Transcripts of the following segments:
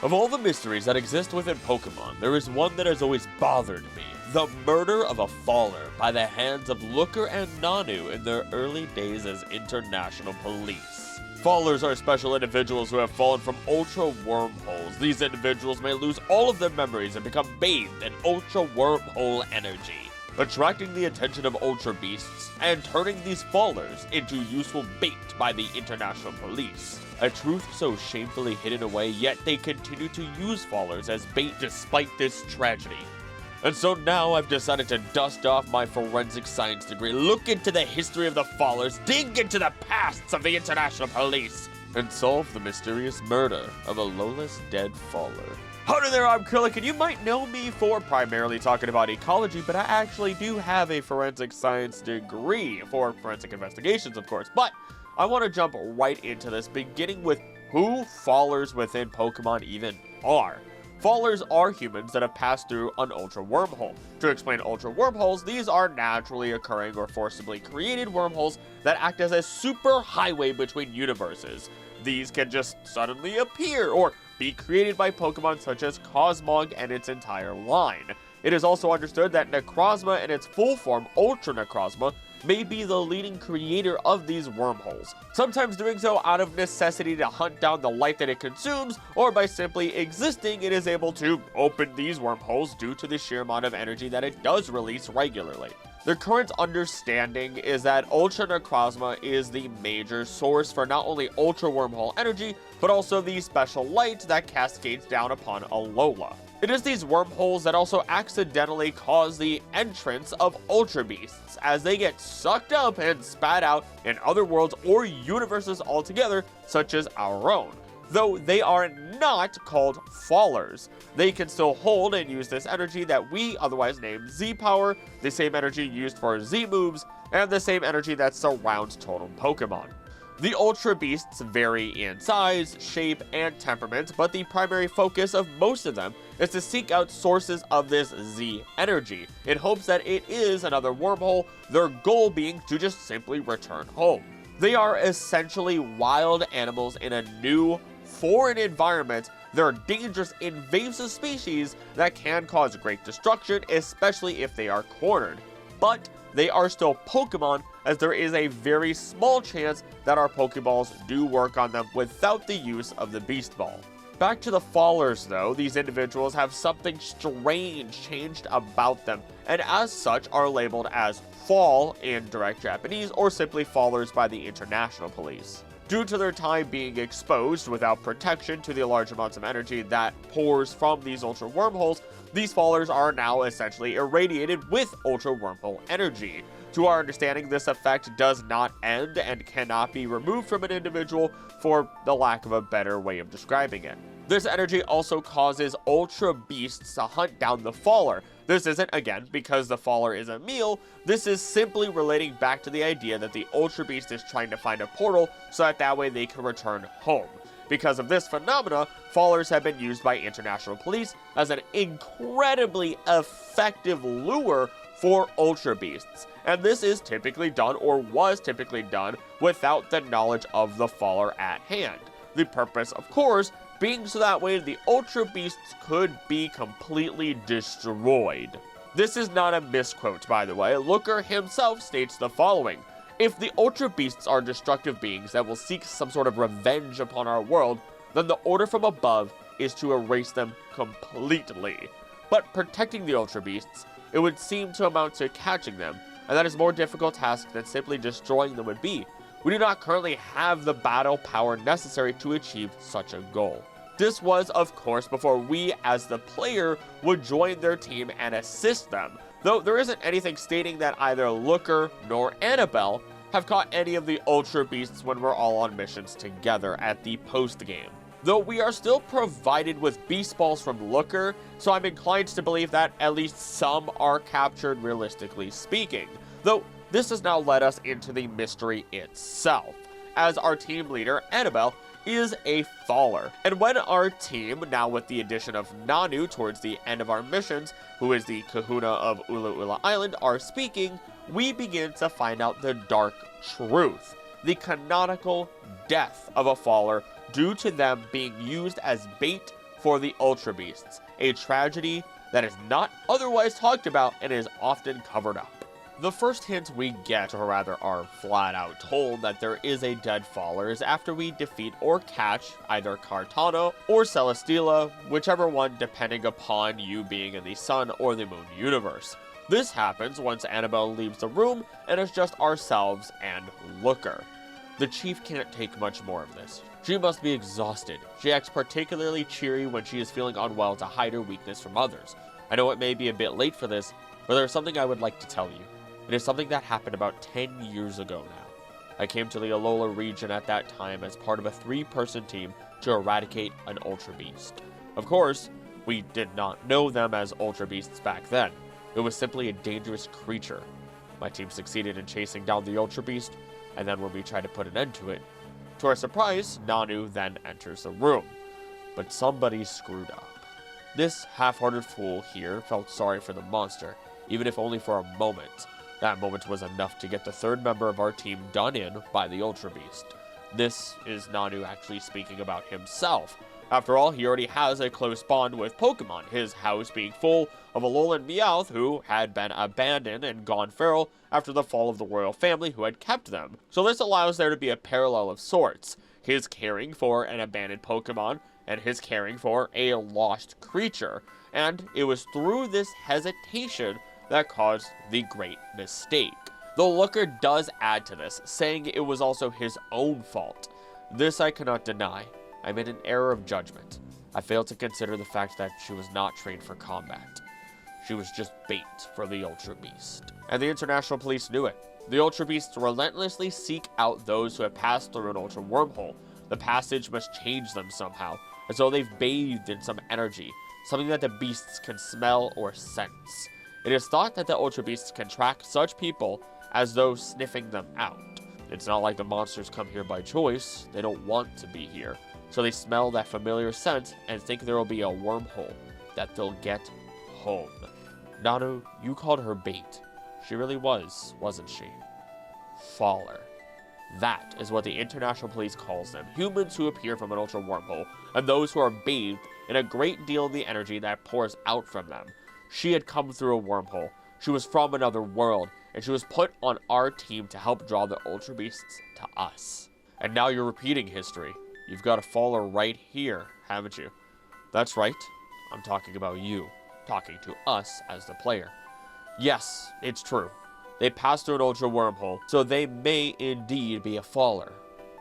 Of all the mysteries that exist within Pokemon, there is one that has always bothered me. The murder of a faller by the hands of Looker and Nanu in their early days as international police. Fallers are special individuals who have fallen from ultra wormholes. These individuals may lose all of their memories and become bathed in ultra wormhole energy, attracting the attention of ultra beasts and turning these fallers into useful bait by the international police. A truth so shamefully hidden away, yet they continue to use fallers as bait despite this tragedy. And so now I've decided to dust off my forensic science degree, look into the history of the fallers, dig into the pasts of the international police, and solve the mysterious murder of Alola's dead faller. Howdy there, I'm Krillic, and you might know me for primarily talking about ecology, but I actually do have a forensic science degree for forensic investigations, of course. But I want to jump right into this, beginning with who fallers within Pokemon even are. Fallers are humans that have passed through an ultra wormhole. To explain ultra wormholes, these are naturally occurring or forcibly created wormholes that act as a super highway between universes. These can just suddenly appear or be created by Pokemon such as Cosmog and its entire line. It is also understood that Necrozma in its full form, Ultra Necrozma, may be the leading creator of these wormholes, sometimes doing so out of necessity to hunt down the light that it consumes, or by simply existing it is able to open these wormholes due to the sheer amount of energy that it does release regularly. The current understanding is that Ultra Necrozma is the major source for not only Ultra Wormhole energy, but also the special light that cascades down upon Alola. It is these wormholes that also accidentally cause the entrance of Ultra Beasts, as they get sucked up and spat out in other worlds or universes altogether, such as our own. Though they are not called fallers, they can still hold and use this energy that we otherwise name Z-Power, the same energy used for Z-moves, and the same energy that surrounds totem Pokemon. The Ultra Beasts vary in size, shape, and temperament, but the primary focus of most of them is to seek out sources of this Z energy, in hopes that it is another wormhole, their goal being to just simply return home. They are essentially wild animals in a new, foreign environment. They're dangerous, invasive species that can cause great destruction, especially if they are cornered. But they are still Pokemon, as there is a very small chance that our Pokeballs do work on them without the use of the Beast Ball. Back to the fallers though, these individuals have something strange changed about them, and as such are labeled as fall in direct Japanese, or simply fallers by the international police. Due to their time being exposed without protection to the large amounts of energy that pours from these ultra wormholes, these fallers are now essentially irradiated with ultra wormhole energy. To our understanding, this effect does not end and cannot be removed from an individual, for the lack of a better way of describing it. This energy also causes ultra beasts to hunt down the faller. This isn't, again, because the faller is a meal. This is simply relating back to the idea that the ultra beast is trying to find a portal so that way they can return home. Because of this phenomena, fallers have been used by international police as an incredibly effective lure for ultra beasts, and this is typically done, or was typically done, without the knowledge of the faller at hand. The purpose, of course, being so that way the ultra beasts could be completely destroyed. This is not a misquote, by the way. Looker himself states the following: "If the ultra beasts are destructive beings that will seek some sort of revenge upon our world, then the order from above is to erase them completely. But protecting the ultra beasts, it would seem to amount to catching them, and that is a more difficult task than simply destroying them would be. We do not currently have the battle power necessary to achieve such a goal." This was, of course, before we, as the player, would join their team and assist them, though there isn't anything stating that either Looker nor Anabel have caught any of the Ultra Beasts when we're all on missions together at the post-game. Though we are still provided with Beast Balls from Looker, so I'm inclined to believe that at least some are captured, realistically speaking. Though this has now led us into the mystery itself, as our team leader, Anabel, is a faller. And when our team, now with the addition of Nanu towards the end of our missions, who is the kahuna of Ula Ula Island, are speaking, we begin to find out the dark truth, the canonical death of a faller due to them being used as bait for the Ultra Beasts, a tragedy that is not otherwise talked about and is often covered up. The first hint we get, or rather are flat out told that there is a dead faller, is after we defeat or catch either Cartano or Celesteela, whichever one depending upon you being in the Sun or the Moon universe. This happens once Anabel leaves the room and it's just ourselves and Looker. The chief can't take much more of this. She must be exhausted. She acts particularly cheery when she is feeling unwell to hide her weakness from others. I know it may be a bit late for this, but there's something I would like to tell you. It is something that happened about 10 years ago now. I came to the Alola region at that time as part of a 3-person team to eradicate an Ultra Beast. Of course, we did not know them as Ultra Beasts back then. It was simply a dangerous creature. My team succeeded in chasing down the Ultra Beast, and then when we tried to put an end to it, to our surprise, Nanu then enters the room. But somebody screwed up. This half-hearted fool here felt sorry for the monster, even if only for a moment. That moment was enough to get the 3rd member of our team done in by the Ultra Beast. This is Nanu actually speaking about himself. After all, he already has a close bond with Pokemon, his house being full of Alola and Meowth who had been abandoned and gone feral after the fall of the royal family who had kept them. So this allows there to be a parallel of sorts, his caring for an abandoned Pokemon and his caring for a lost creature. And it was through this hesitation that caused the great mistake. Though Looker does add to this, saying it was also his own fault. This I cannot deny. I made an error of judgment. I failed to consider the fact that she was not trained for combat. She was just bait for the Ultra Beast. And the international police knew it. The Ultra Beasts relentlessly seek out those who have passed through an Ultra Wormhole. The passage must change them somehow, as though they've bathed in some energy, something that the beasts can smell or sense. It is thought that the Ultra Beasts can track such people as though sniffing them out. It's not like the monsters come here by choice, they don't want to be here. So they smell that familiar scent and think there will be a wormhole that they'll get home. Nanu, you called her bait. She really was, wasn't she? Faller. That is what the international police calls them, humans who appear from an Ultra Wormhole, and those who are bathed in a great deal of the energy that pours out from them. She had come through a wormhole, she was from another world, and she was put on our team to help draw the Ultra Beasts to us. And now you're repeating history. You've got a faller right here, haven't you? That's right, I'm talking about you, talking to us as the player. Yes, it's true. They passed through an Ultra Wormhole, so they may indeed be a faller.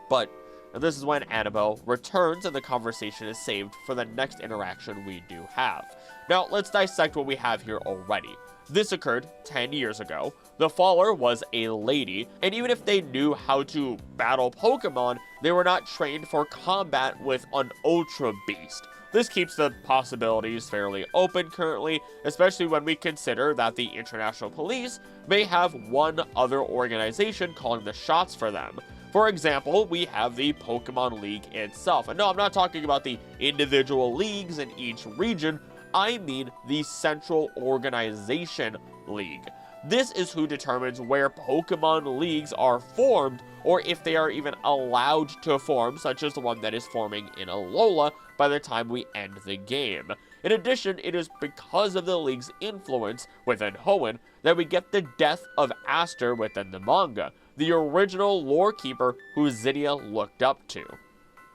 But this is when Anabel returns and the conversation is saved for the next interaction we do have. Now, let's dissect what we have here already. This occurred 10 years ago. The faller was a lady, and even if they knew how to battle Pokemon, they were not trained for combat with an Ultra Beast. This keeps the possibilities fairly open currently, especially when we consider that the international police may have one other organization calling the shots for them. For example, we have the Pokemon League itself. And no, I'm not talking about the individual leagues in each region. I mean the central organization league. This is who determines where Pokemon leagues are formed, or if they are even allowed to form, such as the one that is forming in Alola by the time we end the game. In addition, it is because of the league's influence within Hoenn that we get the death of Aster within the manga, the original lore keeper who Zinnia looked up to.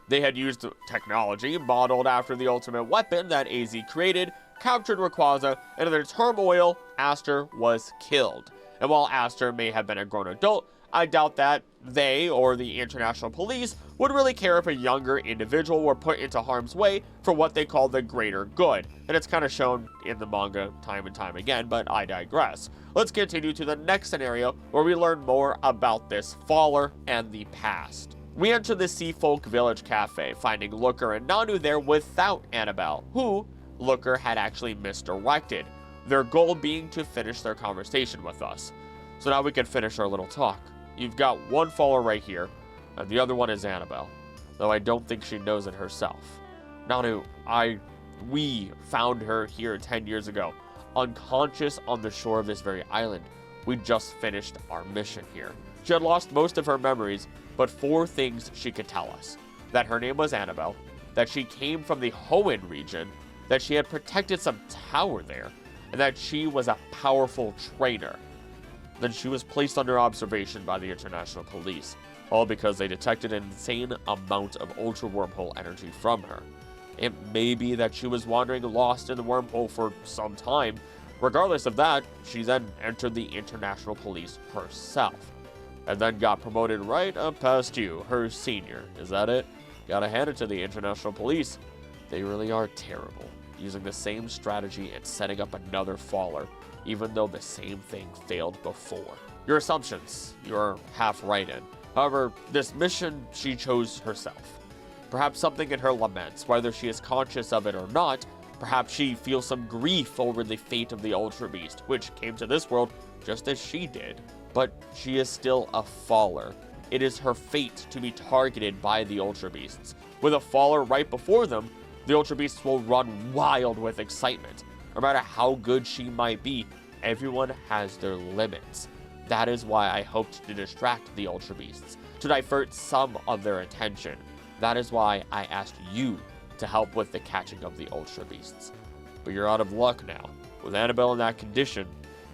They had used technology modeled after the ultimate weapon that AZ created, captured Rayquaza, and in their turmoil, Aster was killed. And while Aster may have been a grown adult, I doubt that they, or the international police, would really care if a younger individual were put into harm's way for what they call the greater good. And it's kind of shown in the manga time and time again, but I digress. Let's continue to the next scenario where we learn more about this faller and the past. We enter the Sea Folk Village Cafe, finding Looker and Nanu there without Anabel, who Looker had actually misdirected, their goal being to finish their conversation with us. So now we can finish our little talk. You've got one faller right here, and the other one is Anabel, though I don't think she knows it herself. Nanu, we found her here 10 years ago, unconscious on the shore of this very island. We just finished our mission here. She had lost most of her memories, but 4 things she could tell us. That her name was Anabel, that she came from the Hoenn region, that she had protected some tower there, and that she was a powerful trainer. Then she was placed under observation by the international police, all because they detected an insane amount of ultra wormhole energy from her. It may be that she was wandering lost in the wormhole for some time. Regardless of that, she then entered the international police herself, and then got promoted right up past you, her senior. Is that it? Gotta hand it to the international police. They really are terrible, using the same strategy and setting up another faller, even though the same thing failed before. Your assumptions, you're half right in. However, this mission she chose herself. Perhaps something in her laments, whether she is conscious of it or not. Perhaps she feels some grief over the fate of the Ultra Beast, which came to this world just as she did. But she is still a faller. It is her fate to be targeted by the Ultra Beasts. With a faller right before them, the Ultra Beasts will run wild with excitement. No matter how good she might be, everyone has their limits. That is why I hoped to distract the Ultra Beasts, to divert some of their attention. That is why I asked you to help with the catching of the Ultra Beasts. But you're out of luck now. With Anabel in that condition,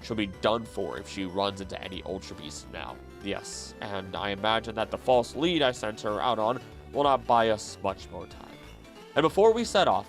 she'll be done for if she runs into any Ultra Beasts now. Yes, and I imagine that the false lead I sent her out on will not buy us much more time. And before we set off,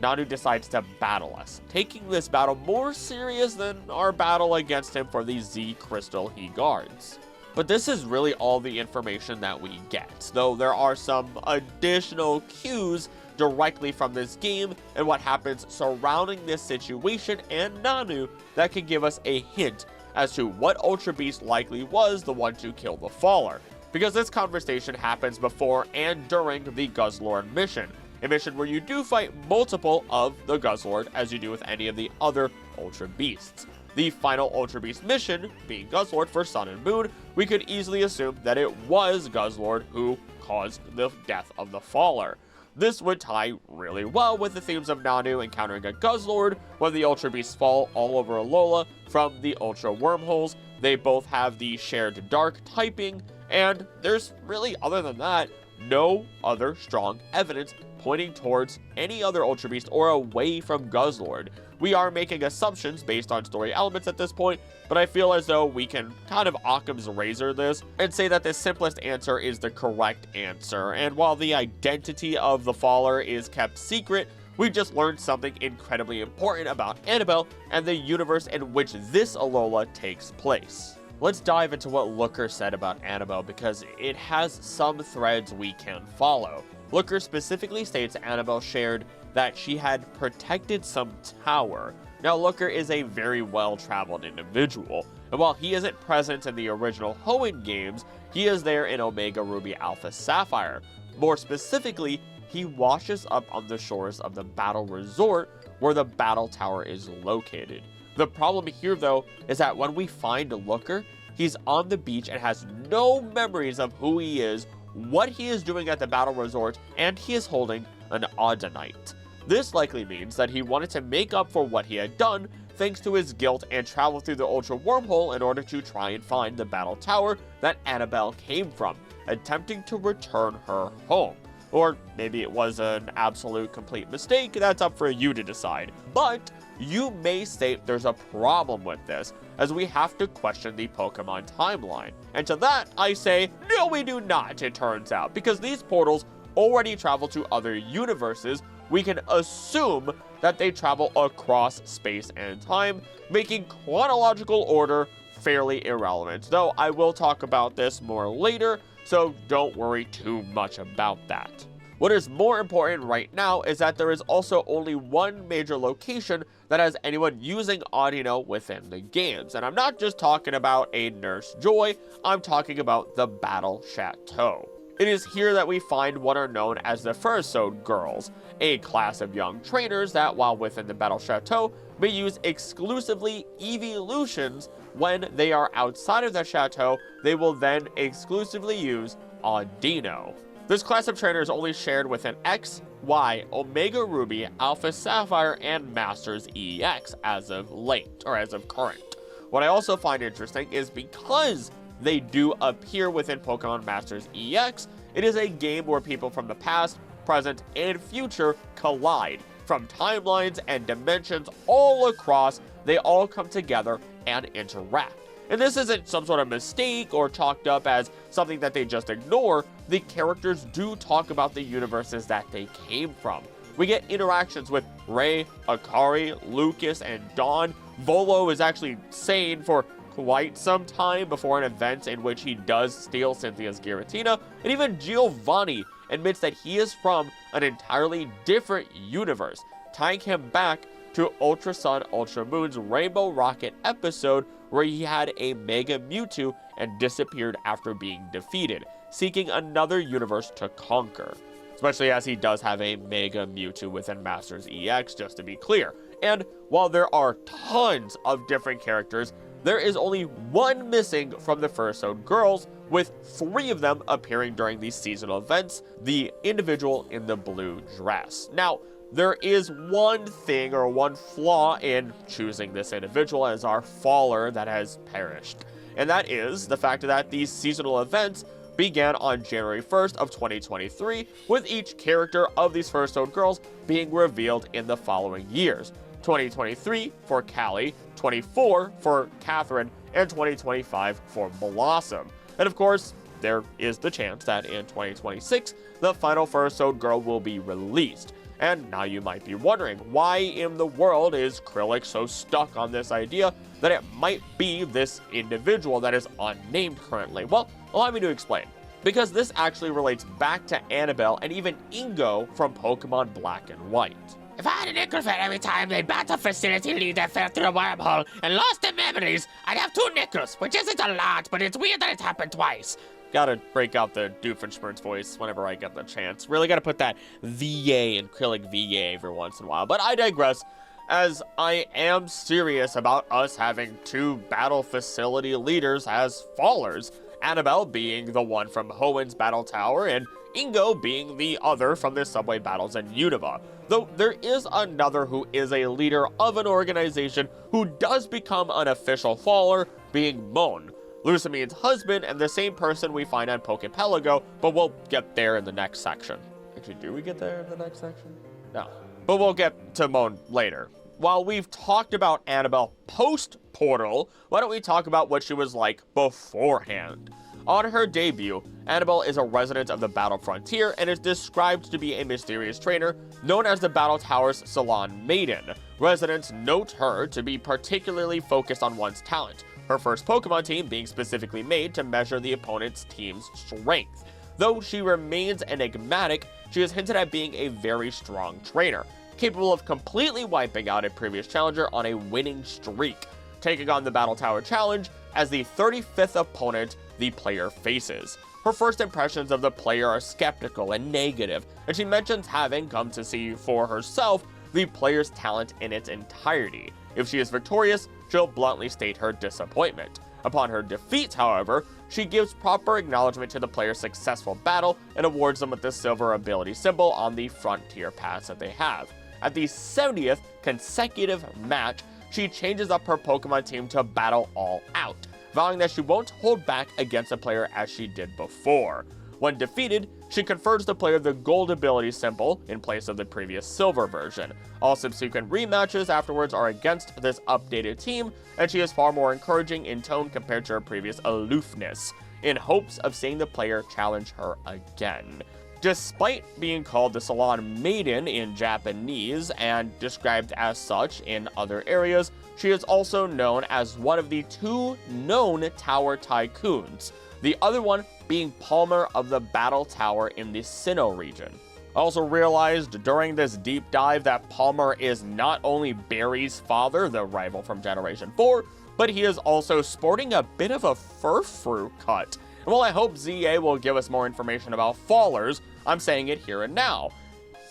Nanu decides to battle us, taking this battle more serious than our battle against him for the Z crystal he guards. But this is really all the information that we get, though there are some additional cues directly from this game and what happens surrounding this situation and Nanu that can give us a hint as to what Ultra Beast likely was the one to kill the Faller, because this conversation happens before and during the Guzzlord mission, a mission where you do fight multiple of the Guzzlord as you do with any of the other Ultra Beasts. The final Ultra Beast mission, being Guzzlord for Sun and Moon, we could easily assume that it was Guzzlord who caused the death of the Faller. This would tie really well with the themes of Nanu encountering a Guzzlord when the Ultra Beasts fall all over Alola from the Ultra Wormholes. They both have the shared dark typing, and there's really, other than that, no other strong evidence pointing towards any other Ultra Beast or away from Guzzlord. We are making assumptions based on story elements at this point, but I feel as though we can kind of Occam's razor this and say that the simplest answer is the correct answer. And while the identity of the Faller is kept secret, we just learned something incredibly important about Anabel and the universe in which this Alola takes place. Let's dive into what Looker said about Anabel because it has some threads we can follow. Looker specifically states Anabel shared that she had protected some tower. Now, Looker is a very well-traveled individual, and while he isn't present in the original Hoenn games, he is there in Omega Ruby Alpha Sapphire. More specifically, he washes up on the shores of the Battle Resort where the Battle Tower is located. The problem here, though, is that when we find Looker, he's on the beach and has no memories of who he is, what he is doing at the Battle Resort, and he is holding an Audinite. This likely means that he wanted to make up for what he had done thanks to his guilt and travel through the Ultra Wormhole in order to try and find the Battle Tower that Anabel came from, attempting to return her home. Or maybe it was an absolute complete mistake, that's up for you to decide. But you may state there's a problem with this, as we have to question the Pokemon timeline. And to that, I say, no we do not, it turns out, because these portals already travel to other universes. We can assume that they travel across space and time, making chronological order fairly irrelevant, though I will talk about this more later, so don't worry too much about that. What is more important right now is that there is also only one major location that has anyone using Audino within the games, and I'm not just talking about a Nurse Joy, I'm talking about the Battle Chateau. It is here that we find what are known as the Furisode Girls, a class of young trainers that, while within the Battle Chateau, may use exclusively evolutions. When they are outside of the chateau, they will then exclusively use Audino. This class of trainer is only shared within X, Y, Omega Ruby, Alpha Sapphire, and Masters EX as of late, or as of current. What I also find interesting is because they do appear within Pokemon Masters EX, it is a game where people from the past present, and future collide. From timelines and dimensions all across, they all come together and interact. And this isn't some sort of mistake or chalked up as something that they just ignore. The characters do talk about the universes that they came from. We get interactions with Ray, Akari, Lucas, and Dawn. Volo is actually sane for quite some time before an event in which he does steal Cynthia's Giratina, and even Giovanni admits that he is from an entirely different universe, tying him back to Ultra Sun Ultra Moon's Rainbow Rocket episode where he had a Mega Mewtwo and disappeared after being defeated, seeking another universe to conquer. Especially as he does have a Mega Mewtwo within Masters EX, just to be clear. And while there are tons of different characters, there is only one missing from the Fursuit girls, with 3 of them appearing during these seasonal events, the individual in the blue dress. Now, there is one thing or one flaw in choosing this individual as our faller that has perished, and that is the fact that these seasonal events began on January 1st of 2023, with each character of these Fursuit girls being revealed in the following years. 2023 for Callie, 24 for Catherine, and 2025 for Blossom. And of course, there is the chance that in 2026, the final Fursuit girl will be released. And now you might be wondering, why in the world is Krillix so stuck on this idea that it might be this individual that is unnamed currently? Well, allow me to explain. Because this actually relates back to Anabel and even Ingo from Pokemon Black and White. If I had a nickel for every time the battle facility leader fell through a wormhole and lost their memories, I'd have 2 nickels, which isn't a lot, but it's weird that it happened twice. Gotta break out the Doofenshmirtz voice whenever I get the chance. Really gotta put that VA and Krillix VA every once in a while. But I digress, as I am serious about us having 2 battle facility leaders as fallers. Anabel being the one from Hoenn Battle Tower, and Ingo being the other from the subway battles in Unova. Though there is another who is a leader of an organization who does become an official faller, being Mohn, Lucamine's husband, and the same person we find on Pokepelago, but we'll get there in the next section. Actually, do we get there in the next section? No. But we'll get to Mohn later. While we've talked about Anabel post-Portal, why don't we talk about what she was like beforehand? On her debut, Anabel is a resident of the Battle Frontier and is described to be a mysterious trainer known as the Battle Tower's Salon Maiden. Residents note her to be particularly focused on one's talent, her first Pokemon team being specifically made to measure the opponent's team's strength. Though she remains enigmatic, she is hinted at being a very strong trainer, capable of completely wiping out a previous challenger on a winning streak, taking on the Battle Tower Challenge as the 35th opponent the player faces. Her first impressions of the player are skeptical and negative, and she mentions having come to see for herself the player's talent in its entirety. If she is victorious, she'll bluntly state her disappointment. Upon her defeat, however, she gives proper acknowledgement to the player's successful battle and awards them with the silver ability symbol on the frontier pass that they have. At the 70th consecutive match, she changes up her Pokemon team to battle all out, vowing that she won't hold back against a player as she did before. When defeated, she confers the player the gold ability symbol in place of the previous silver version. All subsequent rematches afterwards are against this updated team, and she is far more encouraging in tone compared to her previous aloofness, in hopes of seeing the player challenge her again. Despite being called the Salon Maiden in Japanese and described as such in other areas, she is also known as one of the 2 known Tower Tycoons, the other one being Palmer of the Battle Tower in the Sinnoh region. I also realized during this deep dive that Palmer is not only Barry's father, the rival from Generation 4, but he is also sporting a bit of a furfrou cut. And while I hope ZA will give us more information about fallers, I'm saying it here and now.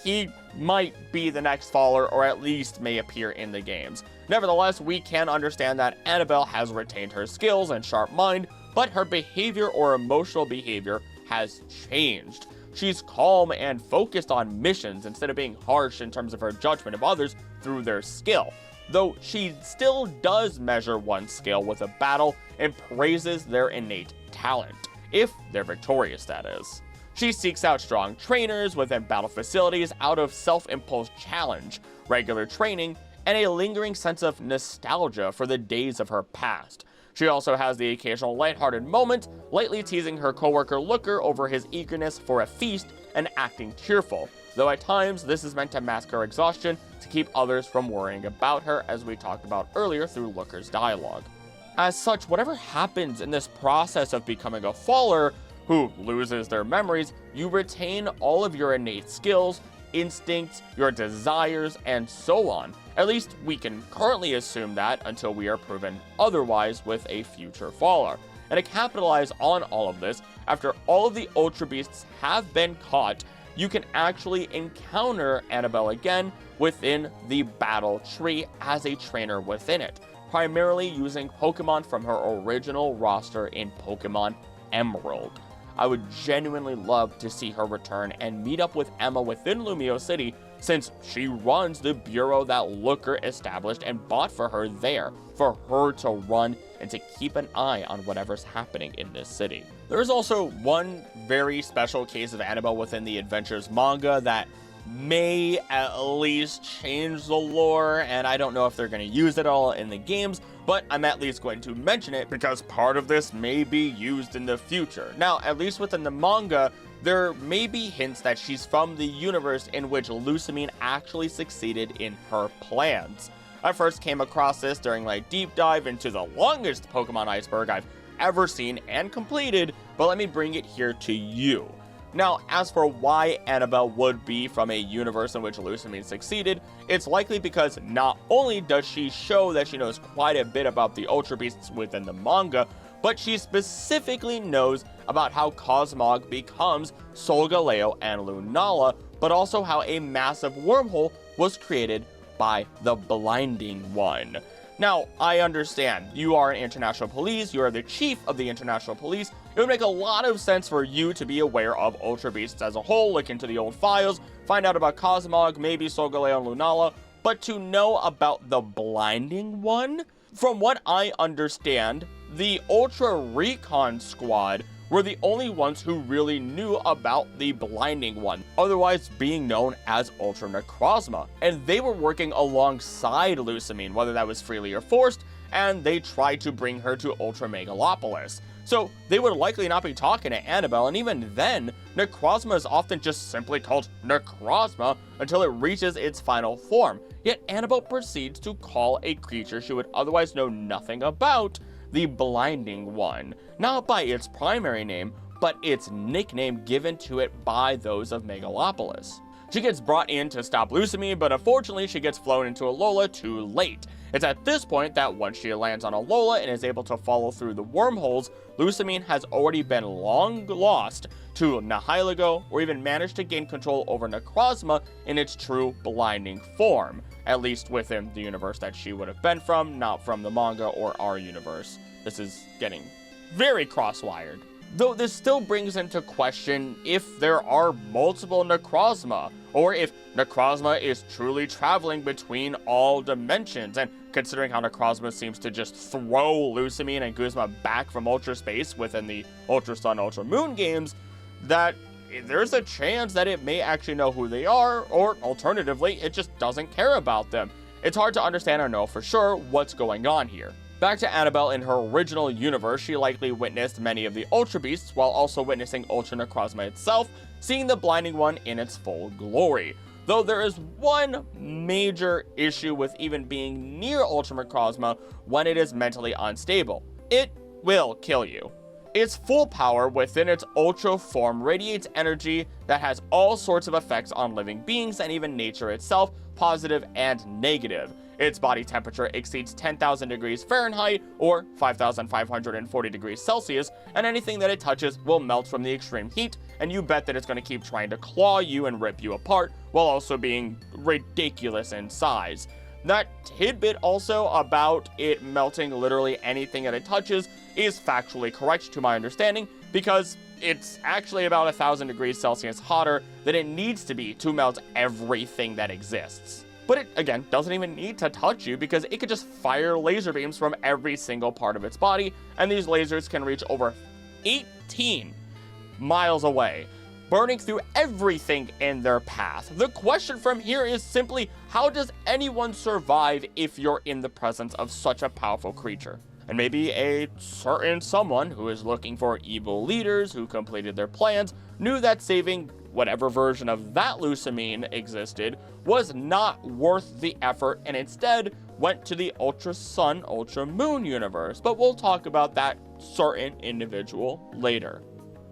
He might be the next faller, or at least may appear in the games. Nevertheless, we can understand that Anabel has retained her skills and sharp mind, but her behavior or emotional behavior has changed. She's calm and focused on missions instead of being harsh in terms of her judgment of others through their skill, though she still does measure one's skill with a battle and praises their innate talent, if they're victorious, that is. She seeks out strong trainers within battle facilities out of self-imposed challenge, regular training, and a lingering sense of nostalgia for the days of her past. She also has the occasional lighthearted moment, lightly teasing her coworker Looker over his eagerness for a feast and acting cheerful, though at times this is meant to mask her exhaustion to keep others from worrying about her, as we talked about earlier through Looker's dialogue. As such, whatever happens in this process of becoming a faller who loses their memories, you retain all of your innate skills, instincts, your desires, and so on. At least we can currently assume that until we are proven otherwise with a future faller. And to capitalize on all of this, after all of the Ultra Beasts have been caught, you can actually encounter Anabel again within the battle tree as a trainer within it, primarily using Pokemon from her original roster in Pokemon Emerald. I would genuinely love to see her return and meet up with Emma within Lumio City, since she runs the bureau that Looker established and bought for her there, for her to run and to keep an eye on whatever's happening in this city. There is also one very special case of Anabel within the Adventures manga that may at least change the lore, and I don't know if they're going to use it all in the games, but I'm at least going to mention it because part of this may be used in the future. Now, at least within the manga, there may be hints that she's from the universe in which Lusamine actually succeeded in her plans. I first came across this during my deep dive into the longest Pokemon iceberg I've ever seen and completed, but let me bring it here to you. Now, as for why Anabel would be from a universe in which Lusamine succeeded, it's likely because not only does she show that she knows quite a bit about the Ultra Beasts within the manga, but she specifically knows about how Cosmog becomes Solgaleo and Lunala, but also how a massive wormhole was created by the Blinding One. Now, I understand, you are an international police, you are the chief of the international police. It would make a lot of sense for you to be aware of Ultra Beasts as a whole, look into the old files, find out about Cosmog, maybe Solgaleo and Lunala, but to know about the Blinding One? From what I understand, the Ultra Recon Squad were the only ones who really knew about the Blinding One, otherwise being known as Ultra Necrozma, and they were working alongside Lusamine, whether that was freely or forced, and they tried to bring her to Ultra Megalopolis. So they would likely not be talking to Anabel, and even then, Necrozma is often just simply called Necrozma until it reaches its final form. Yet Anabel proceeds to call a creature she would otherwise know nothing about the Blinding One, not by its primary name, but its nickname given to it by those of Megalopolis. She gets brought in to stop Lusamine, but unfortunately she gets flown into Alola too late. It's at this point that once she lands on Alola and is able to follow through the wormholes, Lusamine has already been long lost to Nihilego, or even managed to gain control over Necrozma in its true blinding form, at least within the universe that she would have been from, not from the manga or our universe. This is getting very cross-wired. Though this still brings into question if there are multiple Necrozma, or if Necrozma is truly traveling between all dimensions, and considering how Necrozma seems to just throw Lusamine and Guzma back from Ultra Space within the Ultra Sun, Ultra Moon games, that there's a chance that it may actually know who they are, or alternatively, it just doesn't care about them. It's hard to understand or know for sure what's going on here. Back to Anabel in her original universe, she likely witnessed many of the Ultra Beasts while also witnessing Ultra Necrozma itself, seeing the Blinding One in its full glory. Though there is one major issue with even being near Ultra Necrozma when it is mentally unstable. It will kill you. Its full power within its Ultra form radiates energy that has all sorts of effects on living beings and even nature itself, positive and negative. Its body temperature exceeds 10,000 degrees Fahrenheit or 5,540 degrees Celsius, and anything that it touches will melt from the extreme heat, and you bet that it's going to keep trying to claw you and rip you apart, while also being ridiculous in size. That tidbit also about it melting literally anything that it touches is factually correct to my understanding, because it's actually about 1,000 degrees Celsius hotter than it needs to be to melt everything that exists. But it, again, doesn't even need to touch you because it could just fire laser beams from every single part of its body, and these lasers can reach over 18 miles away. burning through everything in their path. The question from here is simply, how does anyone survive if you're in the presence of such a powerful creature? And maybe a certain someone who is looking for evil leaders who completed their plans knew that saving whatever version of that Lusamine existed was not worth the effort and instead went to the Ultra Sun, Ultra Moon universe. But we'll talk about that certain individual later.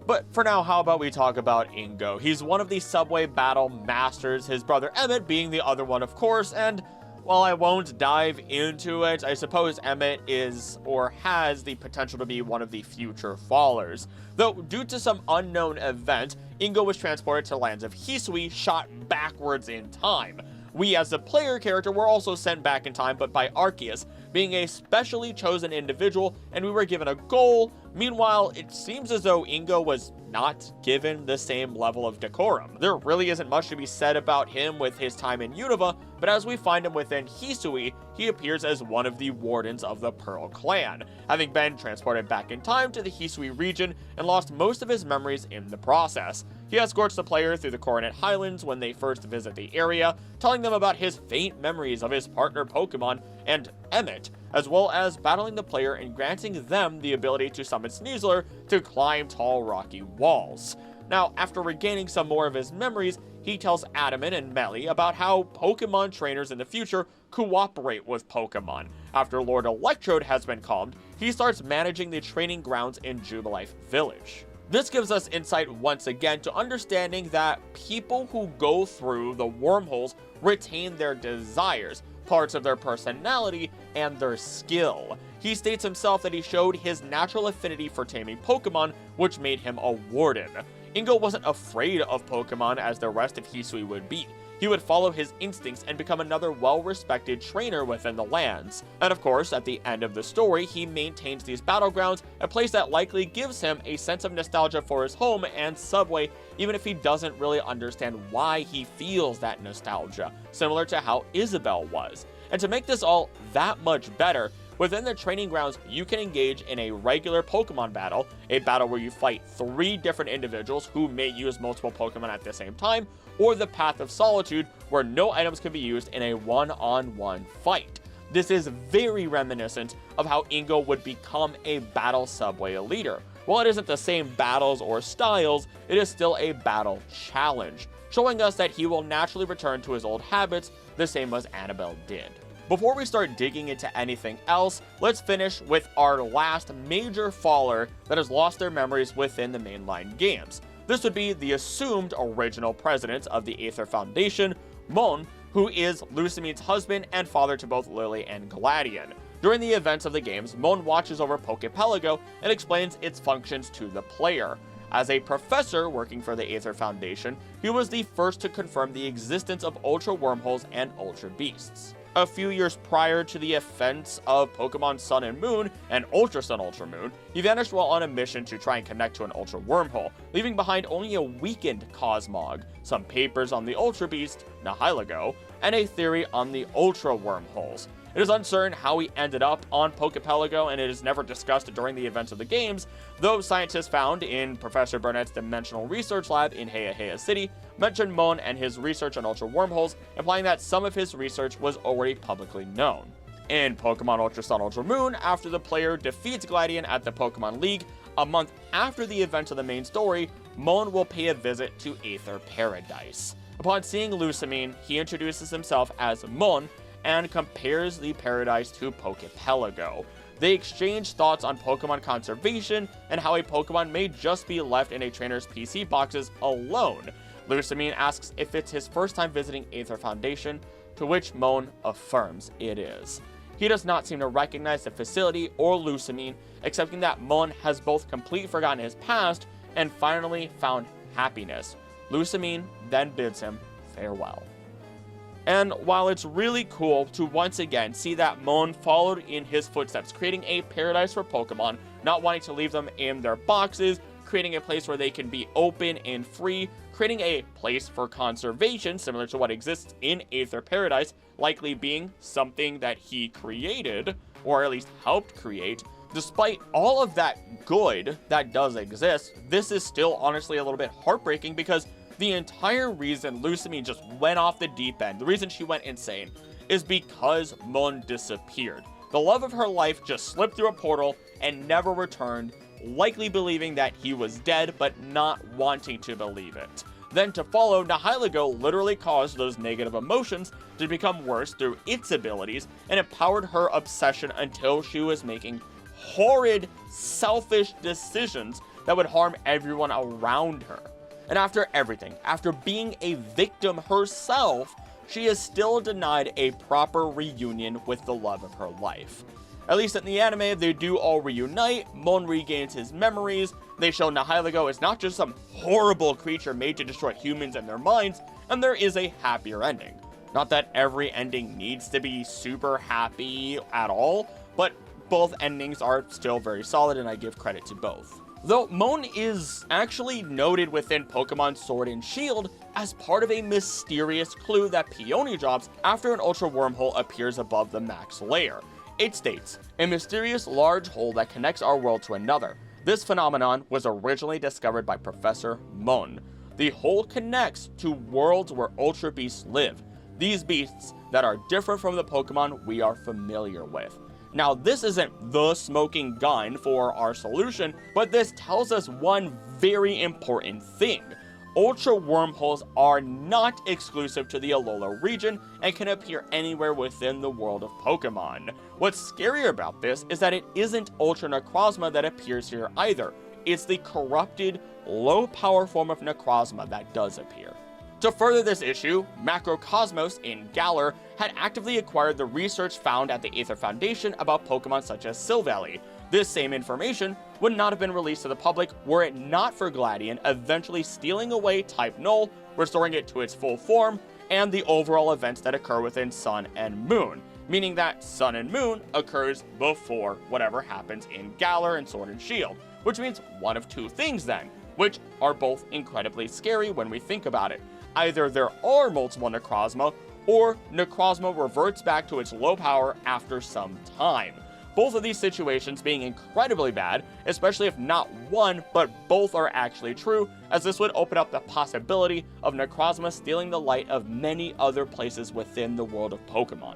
But for now, how about we talk about Ingo? He's one of the subway battle masters, his brother Emmett being the other one, of course, and while I won't dive into it, I suppose Emmett is or has the potential to be one of the future Fallers. Though, due to some unknown event, Ingo was transported to the lands of Hisui, shot backwards in time. We, as a player character, were also sent back in time, but by Arceus, being a specially chosen individual, and we were given a goal. Meanwhile, it seems as though Ingo was not given the same level of decorum. There really isn't much to be said about him with his time in Unova, but as we find him within Hisui, he appears as one of the wardens of the Pearl Clan, having been transported back in time to the Hisui region and lost most of his memories in the process. He escorts the player through the Coronet Highlands when they first visit the area, telling them about his faint memories of his partner Pokemon and Emmett, as well as battling the player and granting them the ability to summon Sneasler to climb tall rocky walls. Now, after regaining some more of his memories, he tells Adamant and Melly about how Pokemon trainers in the future cooperate with Pokemon. After Lord Electrode has been calmed, he starts managing the training grounds in Jubilife Village. This gives us insight once again to understanding that people who go through the wormholes retain their desires, parts of their personality, and their skill. He states himself that he showed his natural affinity for taming Pokemon, which made him a warden. Ingo wasn't afraid of Pokemon as the rest of Hisui would be. He would follow his instincts and become another well-respected trainer within the lands. And of course, at the end of the story, he maintains these battlegrounds, a place that likely gives him a sense of nostalgia for his home and subway, even if he doesn't really understand why he feels that nostalgia, similar to how Isabelle was. And to make this all that much better, within the training grounds, you can engage in a regular Pokemon battle, a battle where you fight 3 different individuals who may use multiple Pokemon at the same time, or the Path of Solitude, where no items can be used in a one-on-one fight. This is very reminiscent of how Ingo would become a battle subway leader. While it isn't the same battles or styles, it is still a battle challenge, showing us that he will naturally return to his old habits, the same as Anabel did. Before we start digging into anything else, let's finish with our last major faller that has lost their memories within the mainline games. This would be the assumed original president of the Aether Foundation, Mohn, who is Lusamine's husband and father to both Lily and Gladion. During the events of the games, Mohn watches over Pokepelago and explains its functions to the player. As a professor working for the Aether Foundation, he was the first to confirm the existence of Ultra Wormholes and Ultra Beasts. A few years prior to the events of Pokemon Sun and Moon and Ultra Sun Ultra Moon, he vanished while on a mission to try and connect to an Ultra Wormhole, leaving behind only a weakened Cosmog, some papers on the Ultra Beast, Nihilego, and a theory on the Ultra Wormholes. It is uncertain how he ended up on Pokepelago, and it is never discussed during the events of the games, though scientists found in Professor Burnett's Dimensional Research Lab in Heya City mentioned Mohn and his research on Ultra Wormholes, implying that some of his research was already publicly known. In Pokemon Ultra Sun Ultra Moon, after the player defeats Gladion at the Pokemon League, a month after the events of the main story, Mohn will pay a visit to Aether Paradise. Upon seeing Lusamine, he introduces himself as Mohn, and compares the paradise to Pokepelago. They exchange thoughts on Pokemon conservation and how a Pokemon may just be left in a trainer's PC boxes alone. Lusamine asks if it's his first time visiting Aether Foundation, to which Mohn affirms it is. He does not seem to recognize the facility or Lusamine, accepting that Mohn has both completely forgotten his past and finally found happiness. Lusamine then bids him farewell. And while it's really cool to once again see that Mohn followed in his footsteps, creating a paradise for Pokemon, not wanting to leave them in their boxes, creating a place where they can be open and free, creating a place for conservation similar to what exists in Aether Paradise, likely being something that he created, or at least helped create, Despite all of that good that does exist, this is still honestly a little bit heartbreaking because the entire reason Lucamine just went off the deep end, the reason she went insane, is because Mohn disappeared. The love of her life just slipped through a portal and never returned, likely believing that he was dead, but not wanting to believe it. Then to follow, Nihilego literally caused those negative emotions to become worse through its abilities and empowered her obsession until she was making horrid, selfish decisions that would harm everyone around her. And after everything, after being a victim herself, she is still denied a proper reunion with the love of her life. At least in the anime, they do all reunite, Mohn regains his memories, they show Nihilego is not just some horrible creature made to destroy humans and their minds, and there is a happier ending. Not that every ending needs to be super happy at all, but both endings are still very solid and I give credit to both. Though Mohn is actually noted within Pokemon Sword and Shield as part of a mysterious clue that Peony drops after an Ultra Wormhole appears above the max layer. It states, a mysterious large hole that connects our world to another. This phenomenon was originally discovered by Professor Mohn. The hole connects to worlds where Ultra Beasts live. These beasts that are different from the Pokemon we are familiar with. Now, this isn't the smoking gun for our solution, but this tells us one very important thing. Ultra Wormholes are not exclusive to the Alola region and can appear anywhere within the world of Pokemon. What's scarier about this is that it isn't Ultra Necrozma that appears here either. It's the corrupted, low-power form of Necrozma that does appear. To further this issue, Macrocosmos in Galar had actively acquired the research found at the Aether Foundation about Pokemon such as Silvally. This same information would not have been released to the public were it not for Gladion eventually stealing away Type Null, restoring it to its full form, and the overall events that occur within Sun and Moon, meaning that Sun and Moon occurs before whatever happens in Galar and Sword and Shield, which means one of two things then, which are both incredibly scary when we think about it. Either there are multiple Necrozma, or Necrozma reverts back to its low power after some time. Both of these situations being incredibly bad, especially if not one, but both are actually true, as this would open up the possibility of Necrozma stealing the light of many other places within the world of Pokemon.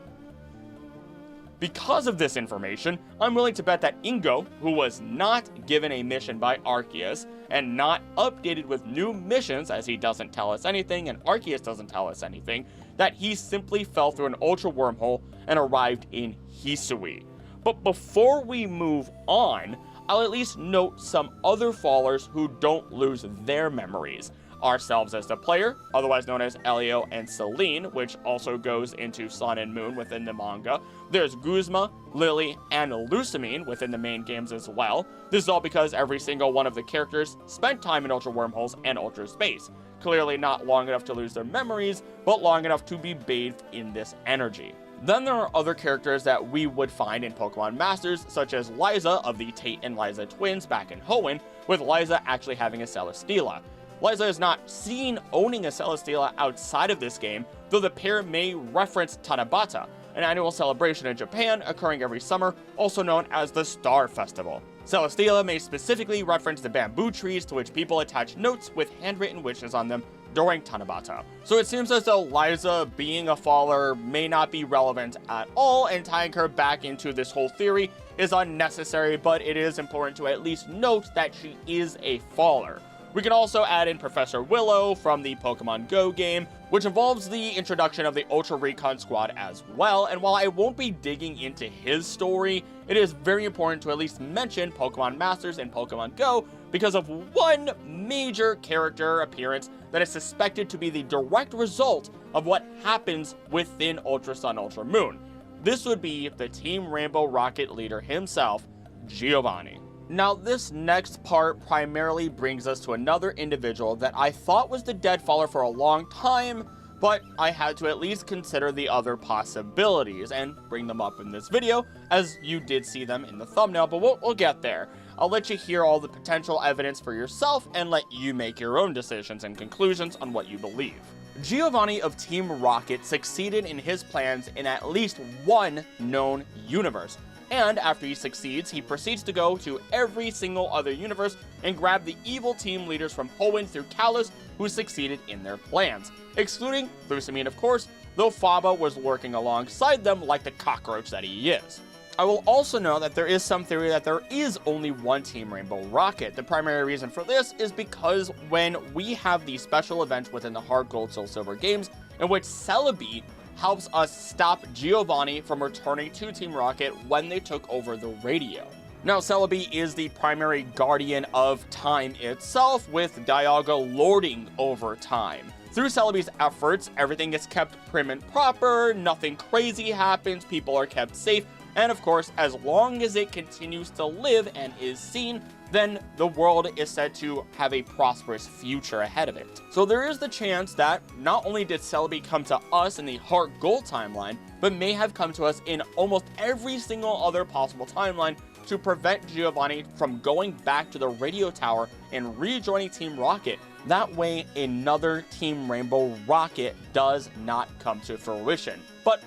Because of this information, I'm willing to bet that Ingo, who was not given a mission by Arceus, and not updated with new missions as he doesn't tell us anything and Arceus doesn't tell us anything, that he simply fell through an Ultra Wormhole and arrived in Hisui. But before we move on, I'll at least note some other fallers who don't lose their memories. Ourselves as the player, otherwise known as Elio and Celine, which also goes into Sun and Moon within the manga. There's Guzma, Lily, and Lucamine within the main games as well. This is all because every single one of the characters spent time in Ultra Wormholes and Ultra Space. Clearly not long enough to lose their memories, but long enough to be bathed in this energy. Then there are other characters that we would find in Pokemon Masters, such as Liza of the Tate and Liza twins back in Hoenn, with Liza actually having a Celesteela. Liza is not seen owning a Celesteela outside of this game, though the pair may reference Tanabata, an annual celebration in Japan occurring every summer, also known as the Star Festival. Celesteela may specifically reference the bamboo trees to which people attach notes with handwritten wishes on them during Tanabata. So it seems as though Liza being a faller may not be relevant at all, and tying her back into this whole theory is unnecessary, but it is important to at least note that she is a faller. We can also add in Professor Willow from the Pokemon Go game, which involves the introduction of the Ultra Recon Squad as well, and while I won't be digging into his story, it is very important to at least mention Pokemon Masters and Pokemon Go because of one major character appearance that is suspected to be the direct result of what happens within Ultra Sun, Ultra Moon. This would be the Team Rainbow Rocket leader himself, Giovanni. Now, this next part primarily brings us to another individual that I thought was the dead faller for a long time, but I had to at least consider the other possibilities and bring them up in this video, as you did see them in the thumbnail, but we'll get there. I'll let you hear all the potential evidence for yourself and let you make your own decisions and conclusions on what you believe. Giovanni of Team Rocket succeeded in his plans in at least one known universe. And after he succeeds, he proceeds to go to every single other universe and grab the evil team leaders from Hoenn through Kalos who succeeded in their plans. Excluding Lusamine, of course, though Faba was working alongside them like the cockroach that he is. I will also note that there is some theory that there is only one Team Rainbow Rocket. The primary reason for this is because when we have these special events within the Heart Gold Soul Silver games, in which Celebi helps us stop Giovanni from returning to Team Rocket when they took over the radio. Now, Celebi is the primary guardian of time itself, with Dialga lording over time. Through Celebi's efforts, everything is kept prim and proper, nothing crazy happens, people are kept safe, and of course, as long as it continues to live and is seen, then the world is said to have a prosperous future ahead of it. So there is the chance that not only did Celebi come to us in the Heart Gold timeline, but may have come to us in almost every single other possible timeline to prevent Giovanni from going back to the radio tower and rejoining Team Rocket. That way, another Team Rainbow Rocket does not come to fruition. But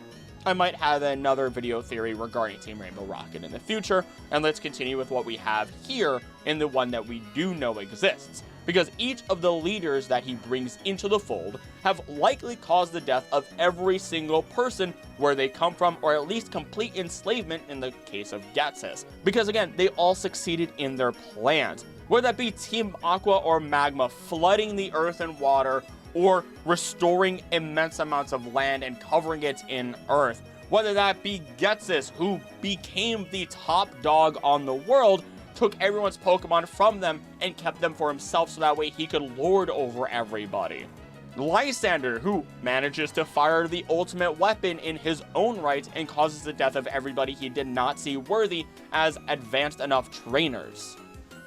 I might have another video theory regarding Team Rainbow Rocket in the future, and let's continue with what we have here in the one that we do know exists. Because each of the leaders that he brings into the fold have likely caused the death of every single person where they come from, or at least complete enslavement in the case of Getsis. Because again, they all succeeded in their plans. Whether that be Team Aqua or Magma flooding the earth and water, or restoring immense amounts of land and covering it in earth. Whether that be Getsis, who became the top dog on the world, took everyone's Pokemon from them and kept them for himself so that way he could lord over everybody. Lysander, who manages to fire the ultimate weapon in his own right and causes the death of everybody he did not see worthy as advanced enough trainers.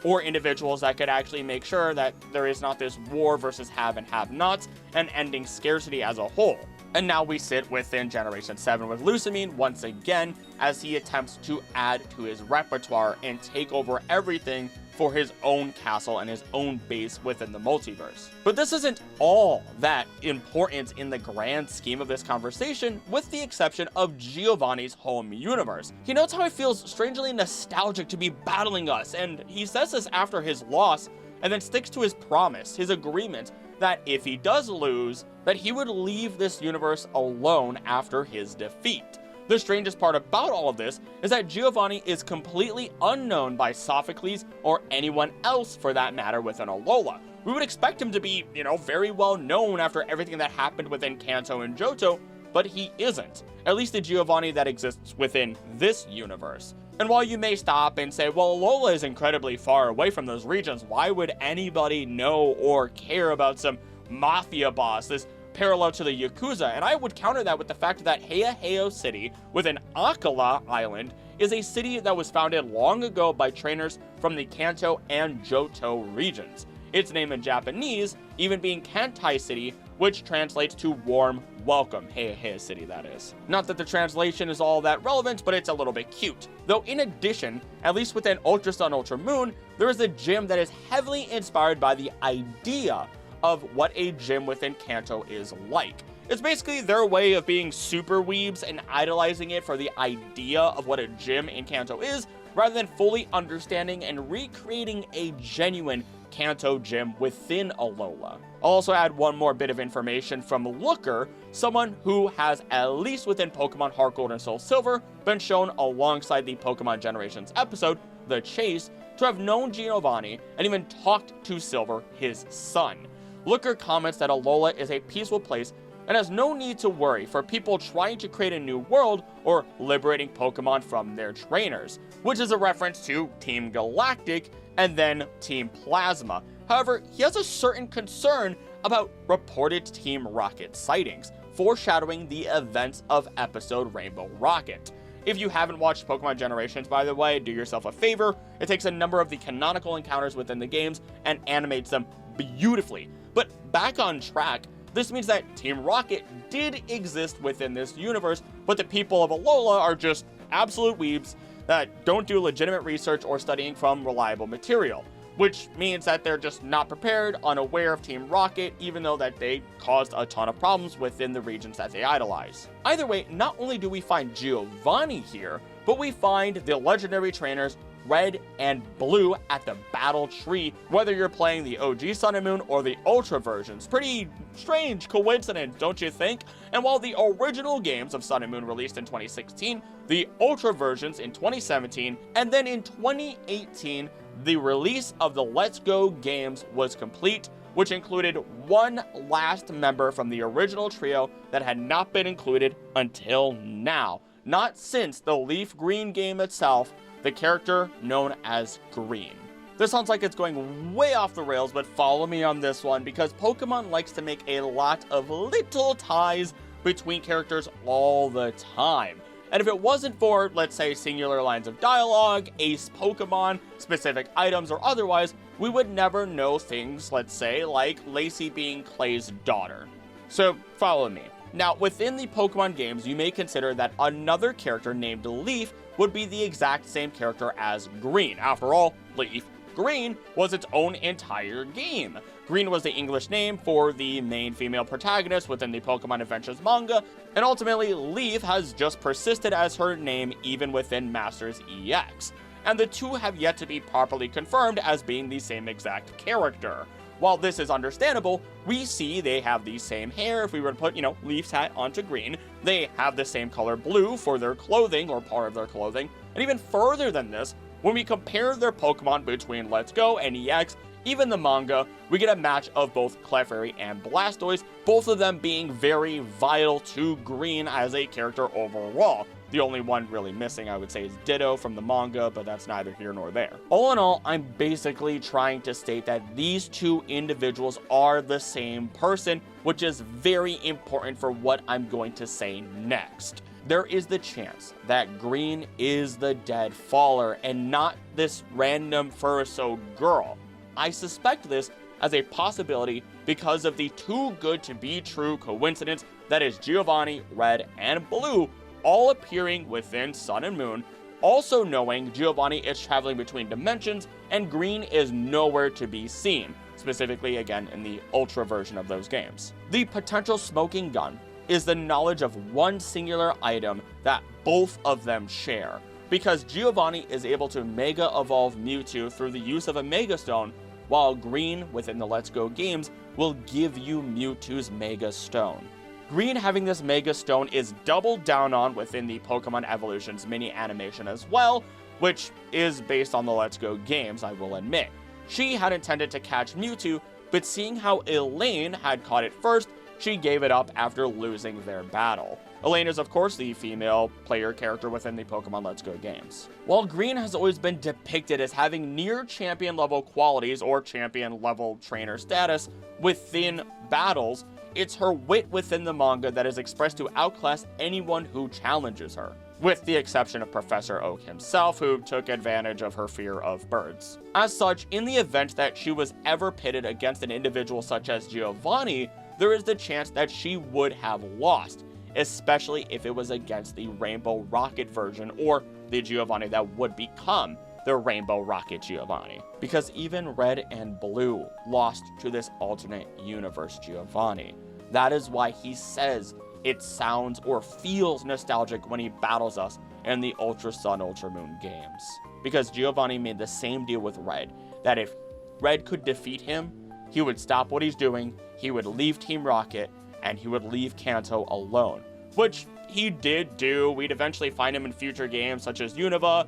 Or individuals that could actually make sure that there is not this war versus have and have-nots, and ending scarcity as a whole. And now we sit within Generation 7 with Lusamine once again, as he attempts to add to his repertoire and take over everything for his own castle and his own base within the multiverse. But this isn't all that important in the grand scheme of this conversation, with the exception of Giovanni's home universe. He notes how it feels strangely nostalgic to be battling us, and he says this after his loss, and then sticks to his promise, his agreement, that if he does lose, that he would leave this universe alone after his defeat. The strangest part about all of this is that Giovanni is completely unknown by Sophocles or anyone else for that matter within Alola. We would expect him to be, very well known after everything that happened within Kanto and Johto, but he isn't. At least the Giovanni that exists within this universe. And while you may stop and say, well, Alola is incredibly far away from those regions, why would anybody know or care about some mafia boss, this parallel to the Yakuza? And I would counter that with the fact that Heiheo City, within Akala Island, is a city that was founded long ago by trainers from the Kanto and Johto regions. Its name in Japanese even being Kantai City, which translates to warm welcome, Heiheo City that is. Not that the translation is all that relevant, but it's a little bit cute. Though in addition, at least within Ultra Sun Ultra Moon, there is a gym that is heavily inspired by the idea of what a gym within Kanto is like. It's basically their way of being super weebs and idolizing it for the idea of what a gym in Kanto is, rather than fully understanding and recreating a genuine Kanto gym within Alola. I'll also add one more bit of information from Looker, someone who has, at least within Pokemon Heart Gold and Soul Silver, been shown alongside the Pokemon Generations episode, The Chase, to have known Giovanni and even talked to Silver, his son. Looker comments that Alola is a peaceful place and has no need to worry for people trying to create a new world or liberating Pokemon from their trainers, which is a reference to Team Galactic and then Team Plasma. However, he has a certain concern about reported Team Rocket sightings, foreshadowing the events of episode Rainbow Rocket. If you haven't watched Pokemon Generations, by the way, do yourself a favor. It takes a number of the canonical encounters within the games and animates them beautifully. But back on track, this means that Team Rocket did exist within this universe, but the people of Alola are just absolute weebs that don't do legitimate research or studying from reliable material, which means that they're just not prepared, unaware of Team Rocket, even though that they caused a ton of problems within the regions that they idolize. Either way, not only do we find Giovanni here, but we find the legendary trainers Red and Blue at the battle tree, whether you're playing the OG Sun and Moon or the Ultra versions. Pretty strange coincidence, don't you think? And while the original games of Sun and Moon released in 2016, the Ultra versions in 2017, and then in 2018, the release of the Let's Go games was complete, which included one last member from the original trio that had not been included until now. Not since the Leaf Green game itself, the character known as Green. This sounds like it's going way off the rails, but follow me on this one because Pokemon likes to make a lot of little ties between characters all the time. And if it wasn't for, let's say, singular lines of dialogue, ace Pokemon, specific items, or otherwise, we would never know things, let's say, like Lacey being Clay's daughter. So follow me. Now, within the Pokemon games, you may consider that another character named Leaf would be the exact same character as Green. After all, Leaf Green was its own entire game. Green was the English name for the main female protagonist within the Pokemon Adventures manga, and ultimately Leaf has just persisted as her name even within Masters EX. And the two have yet to be properly confirmed as being the same exact character. While this is understandable, we see they have the same hair. If we were to put, Leaf's hat onto Green, they have the same color blue for their clothing, or part of their clothing. And even further than this, when we compare their Pokemon between Let's Go and EX, even the manga, we get a match of both Clefairy and Blastoise, both of them being very vital to Green as a character overall. The only one really missing, I would say, is Ditto from the manga, but that's neither here nor there. All in all, I'm basically trying to state that these two individuals are the same person, which is very important for what I'm going to say next. There is the chance that Green is the dead faller and not this random Furso girl. I suspect this as a possibility because of the too good to be true coincidence that is Giovanni, Red, and Blue all appearing within Sun and Moon, also knowing Giovanni is traveling between dimensions and Green is nowhere to be seen, specifically again in the Ultra version of those games. The potential smoking gun is the knowledge of one singular item that both of them share, because Giovanni is able to Mega Evolve Mewtwo through the use of a Mega Stone, while Green within the Let's Go games will give you Mewtwo's Mega Stone. Green having this Mega Stone is doubled down on within the Pokemon Evolutions mini animation as well, which is based on the Let's Go games, I will admit. She had intended to catch Mewtwo, but seeing how Elaine had caught it first, she gave it up after losing their battle. Elaine is of course the female player character within the Pokemon Let's Go games. While Green has always been depicted as having near champion level qualities or champion level trainer status within battles, it's her wit within the manga that is expressed to outclass anyone who challenges her, with the exception of Professor Oak himself, who took advantage of her fear of birds. As such, in the event that she was ever pitted against an individual such as Giovanni, there is the chance that she would have lost, especially if it was against the Rainbow Rocket version, or the Giovanni that would become the Rainbow Rocket Giovanni. Because even Red and Blue lost to this alternate universe Giovanni. That is why he says it sounds or feels nostalgic when he battles us in the Ultra Sun, Ultra Moon games. Because Giovanni made the same deal with Red, that if Red could defeat him, he would stop what he's doing, he would leave Team Rocket, and he would leave Kanto alone. Which he did do. We'd eventually find him in future games such as Unova,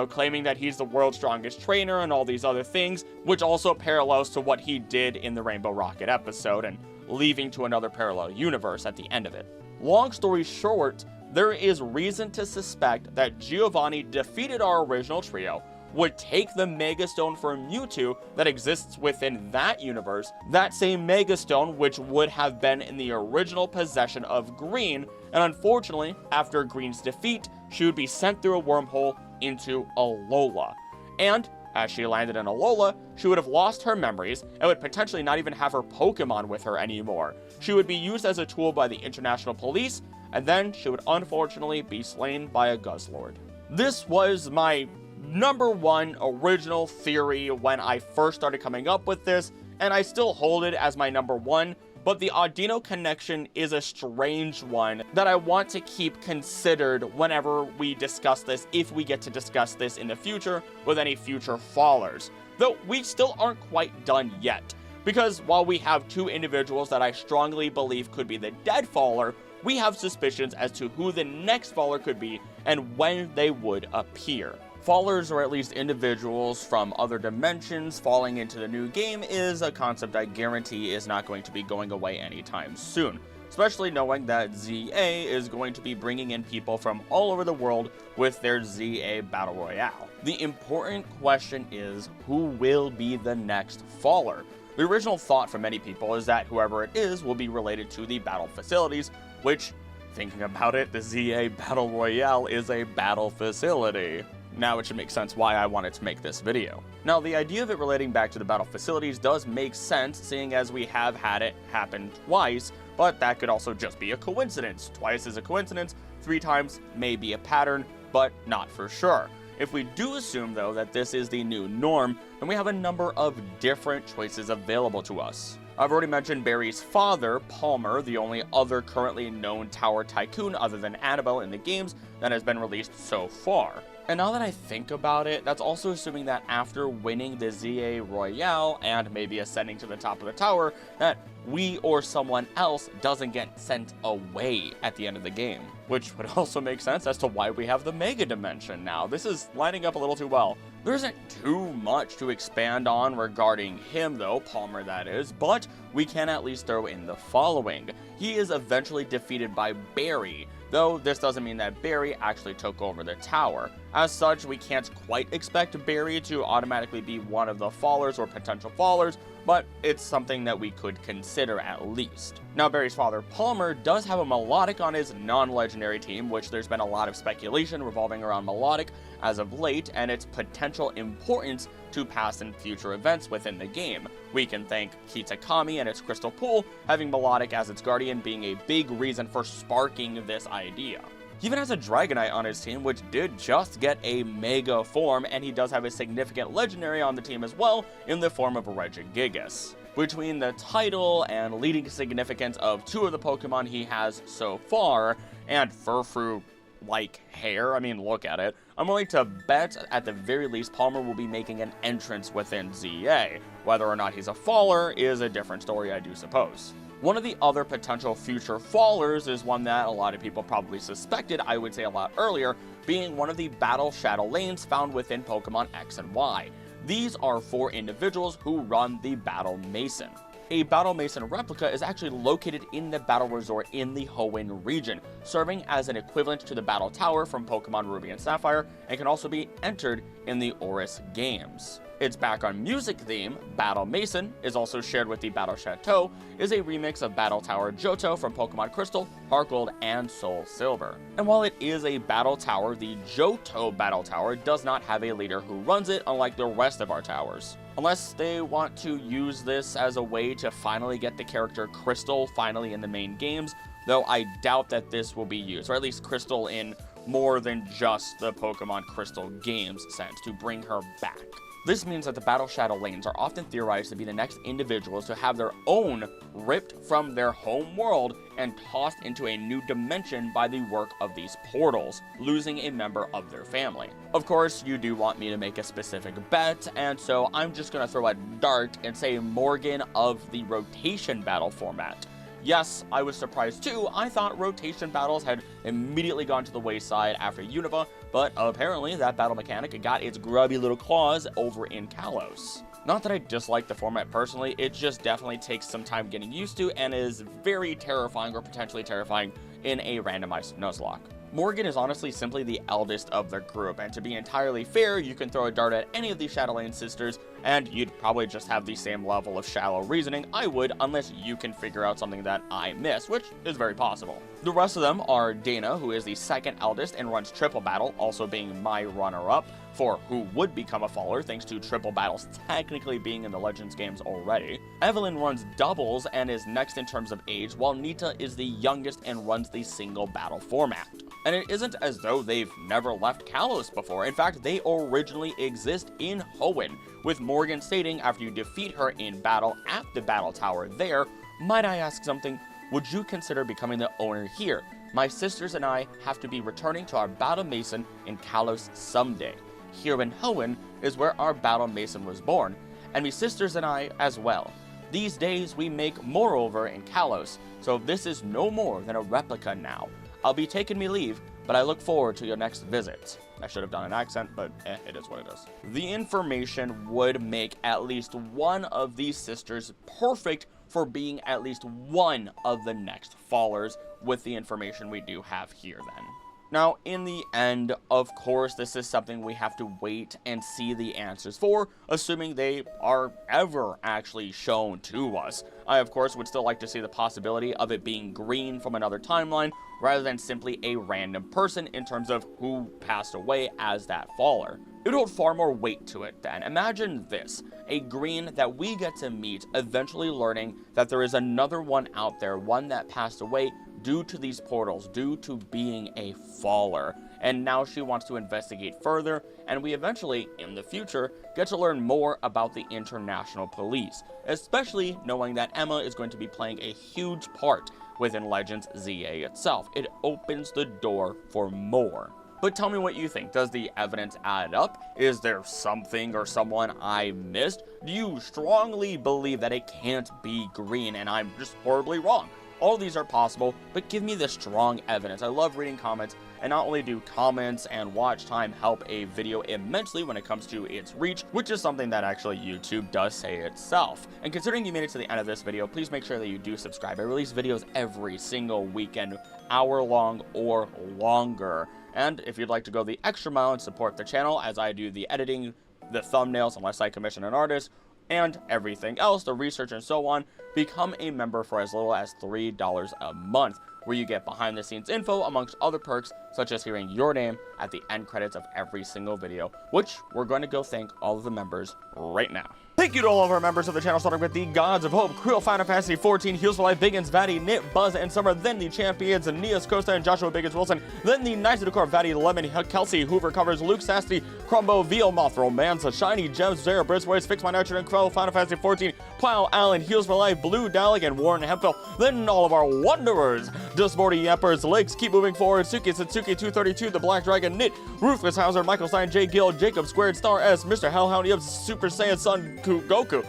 claiming that he's the world's strongest trainer and all these other things, which also parallels to what he did in the Rainbow Rocket episode and leaving to another parallel universe at the end of it. Long story short, there is reason to suspect that Giovanni defeated our original trio, would take the Mega Stone for Mewtwo that exists within that universe, that same Mega Stone which would have been in the original possession of Green, and unfortunately, after Green's defeat, she would be sent through a wormhole into Alola. And as she landed in Alola, she would have lost her memories and would potentially not even have her Pokemon with her anymore. She would be used as a tool by the international police, and then she would unfortunately be slain by a Guzzlord. This was my number one original theory when I first started coming up with this, and I still hold it as my number one but the Audino connection is a strange one that I want to keep considered whenever we discuss this, if we get to discuss this in the future with any future fallers. Though we still aren't quite done yet, because while we have two individuals that I strongly believe could be the dead faller, we have suspicions as to who the next faller could be and when they would appear. Fallers, or at least individuals from other dimensions falling into the new game, is a concept I guarantee is not going to be going away anytime soon, especially knowing that ZA is going to be bringing in people from all over the world with their ZA Battle Royale. The important question is, who will be the next faller? The original thought for many people is that whoever it is will be related to the battle facilities, which, thinking about it, the ZA Battle Royale is a battle facility. Now it should make sense why I wanted to make this video. Now, the idea of it relating back to the battle facilities does make sense, seeing as we have had it happen twice, but that could also just be a coincidence. Twice is a coincidence, 3 times may be a pattern, but not for sure. If we do assume, though, that this is the new norm, then we have a number of different choices available to us. I've already mentioned Barry's father, Palmer, the only other currently known tower tycoon other than Anabel in the games that has been released so far. And now that I think about it, that's also assuming that after winning the ZA Royale and maybe ascending to the top of the tower, that we or someone else doesn't get sent away at the end of the game. Which would also make sense as to why we have the Mega Dimension now. This is lining up a little too well. There isn't too much to expand on regarding him though, Palmer that is, but we can at least throw in the following. He is eventually defeated by Barry, though this doesn't mean that Barry actually took over the tower. As such, we can't quite expect Barry to automatically be one of the fallers or potential fallers, but it's something that we could consider at least. Now, Barry's father, Palmer, does have a Melodic on his non-legendary team, which there's been a lot of speculation revolving around Melodic as of late, and its potential importance to past and future events within the game. We can thank Kitakami and its Crystal Pool having Melodic as its guardian being a big reason for sparking this idea. He even has a Dragonite on his team, which did just get a Mega form, and he does have a significant legendary on the team as well, in the form of Regigigas. Between the title and leading significance of 2 of the Pokemon he has so far, and Furfrou-like hair, I mean, look at it, I'm willing to bet at the very least Palmer will be making an entrance within ZA. Whether or not he's a faller is a different story, I do suppose. One of the other potential future fallers is one that a lot of people probably suspected, I would say a lot earlier, being one of the Battle Shadow lanes found within Pokemon X and Y. These are 4 individuals who run the Battle Mason. A Battle Mason replica is actually located in the Battle Resort in the Hoenn region, serving as an equivalent to the Battle Tower from Pokemon Ruby and Sapphire, and can also be entered in the Oris games. Its background music theme, Battle Mason, is also shared with the Battle Chateau, is a remix of Battle Tower Johto from Pokemon Crystal, Heart Gold, and Soul Silver. And while it is a Battle Tower, the Johto Battle Tower does not have a leader who runs it, unlike the rest of our towers. Unless they want to use this as a way to finally get the character Crystal finally in the main games, though I doubt that this will be used, or at least Crystal in more than just the Pokemon Crystal games sense, to bring her back. This means that the Battle Shadow lanes are often theorized to be the next individuals to have their own ripped from their home world and tossed into a new dimension by the work of these portals, losing a member of their family. Of course, you do want me to make a specific bet, and so I'm just going to throw a dart and say Morgan of the rotation battle format. Yes, I was surprised too. I thought rotation battles had immediately gone to the wayside after Unova, but apparently that battle mechanic got its grubby little claws over in Kalos. Not that I dislike the format personally, it just definitely takes some time getting used to and is very terrifying or potentially terrifying in a randomized Nuzlocke. Morgan is honestly simply the eldest of the group, and to be entirely fair, you can throw a dart at any of the Shadowlane sisters, and you'd probably just have the same level of shallow reasoning I would, unless you can figure out something that I miss, which is very possible. The rest of them are Dana, who is the second eldest and runs Triple Battle, also being my runner-up for who would become a faller thanks to Triple Battles technically being in the Legends games already. Evelyn runs Doubles and is next in terms of age, while Nita is the youngest and runs the single battle format. And it isn't as though they've never left Kalos before. In fact, they originally exist in Hoenn, with Morgan stating after you defeat her in battle at the Battle Tower there, Might I ask something? Would you consider becoming the owner here? My sisters and I have to be returning to our Battle Mason in Kalos someday. Here in Hoenn is where our Battle Mason was born, and my sisters and I as well. These days we make moreover in Kalos, so this is no more than a replica now. I'll be taking me leave, but I look forward to your next visit. I should have done an accent, but it is what it is. The information would make at least one of these sisters perfect for being at least one of the next fallers with the information we do have here then. Now, in the end, of course, this is something we have to wait and see the answers for, assuming they are ever actually shown to us. I, of course, would still like to see the possibility of it being green from another timeline, rather than simply a random person in terms of who passed away as that faller. It would hold far more weight to it then. Imagine this, a green that we get to meet, eventually learning that there is another one out there, one that passed away due to these portals, due to being a faller. And now she wants to investigate further, and we eventually, in the future, get to learn more about the international police, especially knowing that Emma is going to be playing a huge part within Legends ZA itself. It opens the door for more. But tell me what you think. Does the evidence add up? Is there something or someone I missed? Do you strongly believe that it can't be green and I'm just horribly wrong? All of these are possible, but give me the strong evidence. I love reading comments, and not only do comments and watch time help a video immensely when it comes to its reach, which is something that actually YouTube does say itself. And considering you made it to the end of this video, please make sure that you do subscribe. I release videos every single weekend, hour long or longer. And if you'd like to go the extra mile and support the channel as I do the editing, the thumbnails unless I commission an artist, and everything else, the research and so on, become a member for as little as $3 a month, where you get behind the scenes info amongst other perks, such as hearing your name at the end credits of every single video, which we're going to go thank all of the members right now. Thank you to all of our members of the channel, starting with the Gods of Hope, Krill, Final Fantasy 14, Heals for Life, Biggins, Vatty, Nit, Buzz, and Summer, then the Champions, Nias Costa, and Joshua Biggins Wilson, then the Knights of the Court, Vatty, Lemon, Kelsey, Hoover Covers, Luke Sasti, Crumbo, Veal Moth, Romanza, Shiny Gems, Zara, Brisways, Fix My Nurture, and Krill, Final Fantasy 14, Plow, Allen, Heals for Life, Blue, Dalek, and Warren Hemphill, then all of our Wanderers, Disbordy, Yappers, Legs, Keep Moving Forward, Suki, Satsuki, 232, The Black Dragon, Nit, Ruthless Hauser, Michael Stein, J. Gill, Jacob Squared, Star S, Mr. Hellhound, Yubs, Super Saiyan Son, Goku,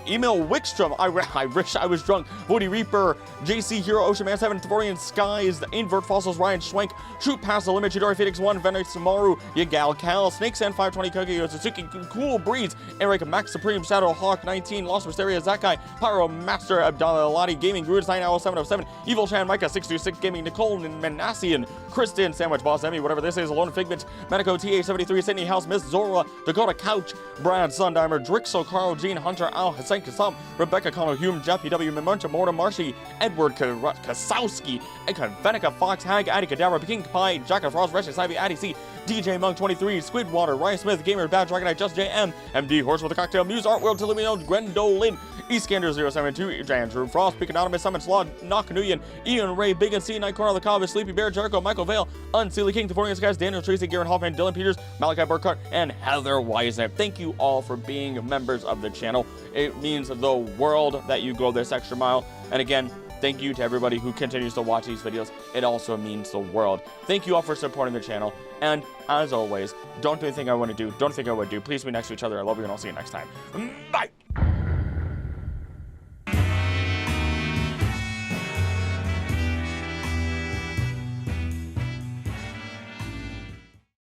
Emil Wickstrom, I wish I was drunk, Woody Reaper, JC Hero, Ocean Man 7, Thorian Skies, The Invert Fossils, Ryan Schwenk, Troop Pass the Limit, Chidori Phoenix 1, Venex Samaru, Yagal Cal, Snake Sand 520, Koki, Suzuki, Cool Breeze, Eric, Max Supreme, Shadow Hawk 19, Lost Mysteria, Zakai, Pyro Master, Abdallah Lati, Gaming, Groods 9 Owl 707, Evil Chan, Micah 626, Gaming, Nicole, Manassian, Kristen, Sandwich Boss, Emmy, whatever this is, Alone Figment, Medico, TA73, Sydney House, Miss Zora, Dakota Couch, Brad Sundimer, Drixel, Carl, Jean, Hunter, Al, Hassan Kasam, Rebecca Connell, Hume, Jeff, PW, Memento, Morta, Marshy, Edward Kasowski, Eka, Venica, Fox, Hag, Addy, Cadabra, Pink Pie, Jack of Frost, Reshes, Ivy, Addy C, DJ Monk 23, Squidwater, Ryan Smith, Gamer, Bad Dragonite, Just JM, MD, Horse with a Cocktail, Muse, Art World, Tilumino, Gwendolyn, Eastgander 072, Andrew Frost, Peak Anonymous, Summon Slod, Knock Nuyen, Ian Ray, Big and C, Night Corner, The Cobb, Sleepy Bear, Jericho, Michael Vale, Unseelie King, The Foreign Guys, Daniel Tracy, Garen Hoffman, Dylan Peters, Malachi Burkhart, and Heather Weisner. Thank you all for being members of the channel. It means the world that you go this extra mile. And again, thank you to everybody who continues to watch these videos. It also means the world. Thank you all for supporting the channel. And as always, don't do anything I want to do. Don't think I would do. Please be next to each other. I love you, and I'll see you next time. Bye.